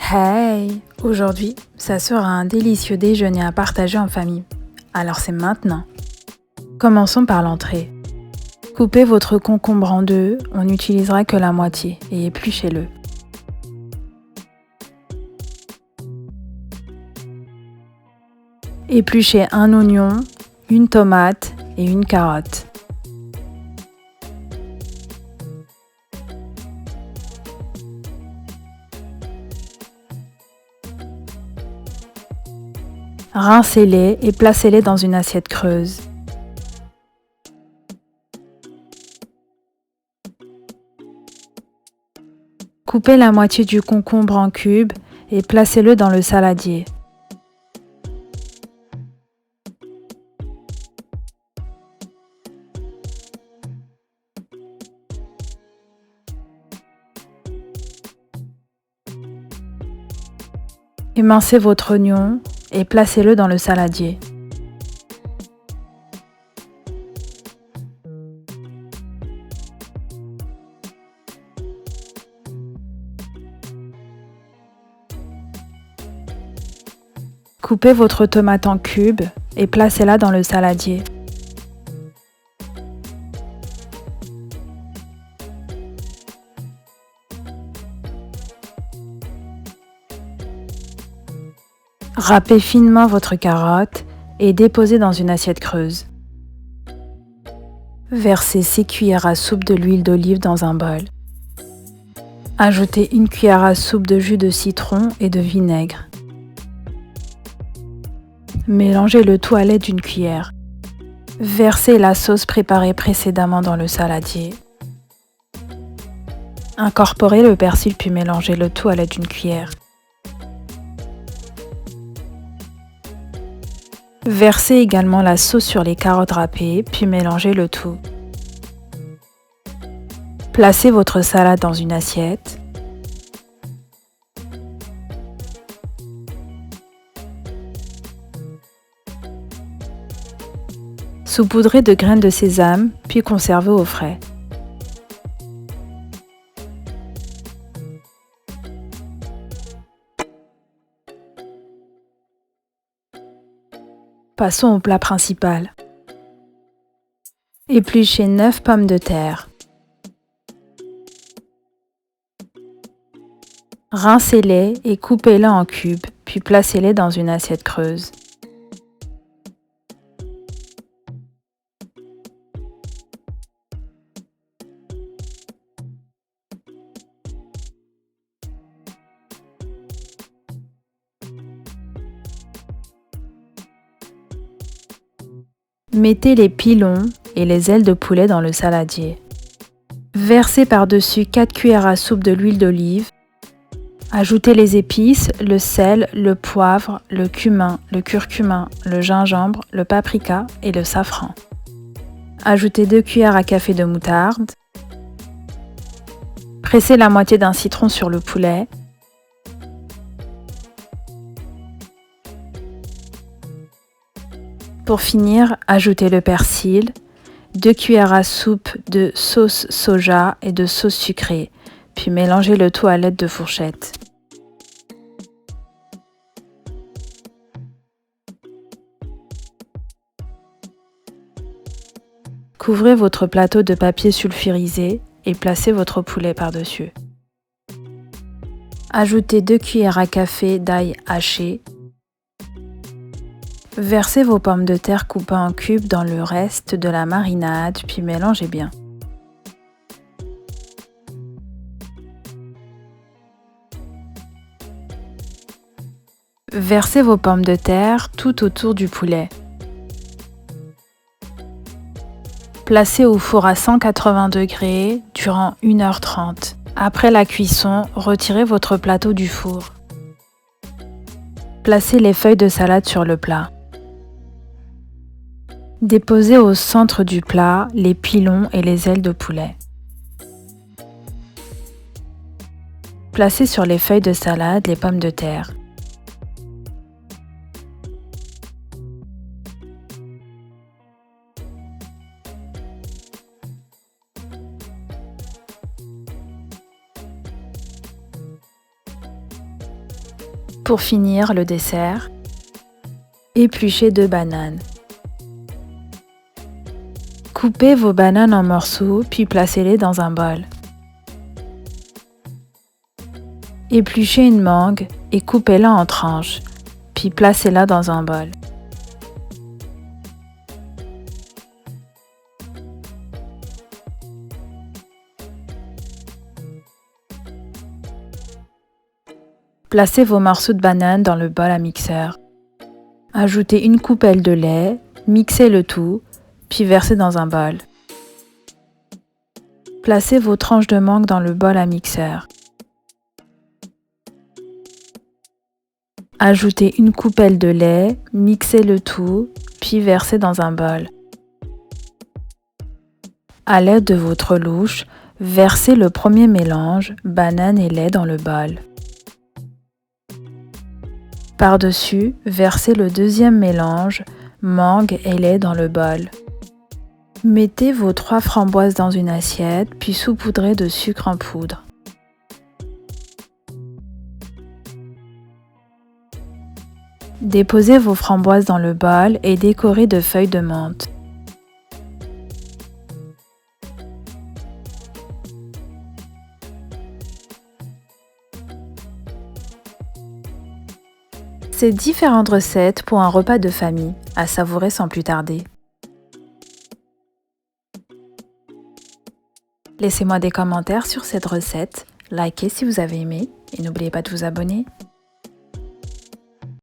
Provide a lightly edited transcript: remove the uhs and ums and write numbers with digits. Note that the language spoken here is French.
Hey! Aujourd'hui, ça sera un délicieux déjeuner à partager en famille. Alors c'est maintenant. Commençons par l'entrée. Coupez votre concombre en deux, on n'utilisera que la moitié et épluchez-le. Épluchez un oignon, une tomate et une carotte. Rincez-les et placez-les dans une assiette creuse. Coupez la moitié du concombre en cubes et placez-le dans le saladier. Émincez votre oignon et placez-le dans le saladier. Coupez votre tomate en cubes et placez-la dans le saladier. Râpez finement votre carotte et déposez dans une assiette creuse. Versez 6 cuillères à soupe de l'huile d'olive dans un bol. Ajoutez 1 cuillère à soupe de jus de citron et de vinaigre. Mélangez le tout à l'aide d'une cuillère. Versez la sauce préparée précédemment dans le saladier. Incorporez le persil puis mélangez le tout à l'aide d'une cuillère. Versez également la sauce sur les carottes râpées, puis mélangez le tout. Placez votre salade dans une assiette. Saupoudrez de graines de sésame, puis conservez au frais. Passons au plat principal. Épluchez 9 pommes de terre. Rincez-les et coupez-les en cubes, puis placez-les dans une assiette creuse. Mettez les pilons et les ailes de poulet dans le saladier. Versez par-dessus 4 cuillères à soupe de l'huile d'olive. Ajoutez les épices, le sel, le poivre, le cumin, le curcuma, le gingembre, le paprika et le safran. Ajoutez 2 cuillères à café de moutarde. Pressez la moitié d'un citron sur le poulet. Pour finir, ajoutez le persil, 2 cuillères à soupe de sauce soja et de sauce sucrée, puis mélangez le tout à l'aide de fourchettes. Couvrez votre plateau de papier sulfurisé et placez votre poulet par-dessus. Ajoutez 2 cuillères à café d'ail haché. Versez vos pommes de terre coupées en cubes dans le reste de la marinade, puis mélangez bien. Versez vos pommes de terre tout autour du poulet. Placez au four à 180 degrés durant 1h30. Après la cuisson, retirez votre plateau du four. Placez les feuilles de salade sur le plat. Déposez au centre du plat les pilons et les ailes de poulet. Placez sur les feuilles de salade les pommes de terre. Pour finir, le dessert. Épluchez 2 bananes. Coupez vos bananes en morceaux, puis placez-les dans un bol. Épluchez une mangue et coupez-la en tranches, puis placez-la dans un bol. Placez vos morceaux de banane dans le bol à mixeur. Ajoutez une coupelle de lait, mixez le tout, puis versez dans un bol. Placez vos tranches de mangue dans le bol à mixeur. Ajoutez une coupelle de lait, mixez le tout, puis versez dans un bol. À l'aide de votre louche, versez le premier mélange, banane et lait dans le bol. Par-dessus, versez le deuxième mélange, mangue et lait dans le bol. Mettez vos 3 framboises dans une assiette, puis saupoudrez de sucre en poudre. Déposez vos framboises dans le bol et décorez de feuilles de menthe. Ces différentes recettes pour un repas de famille, à savourer sans plus tarder. Laissez-moi des commentaires sur cette recette, likez si vous avez aimé et n'oubliez pas de vous abonner.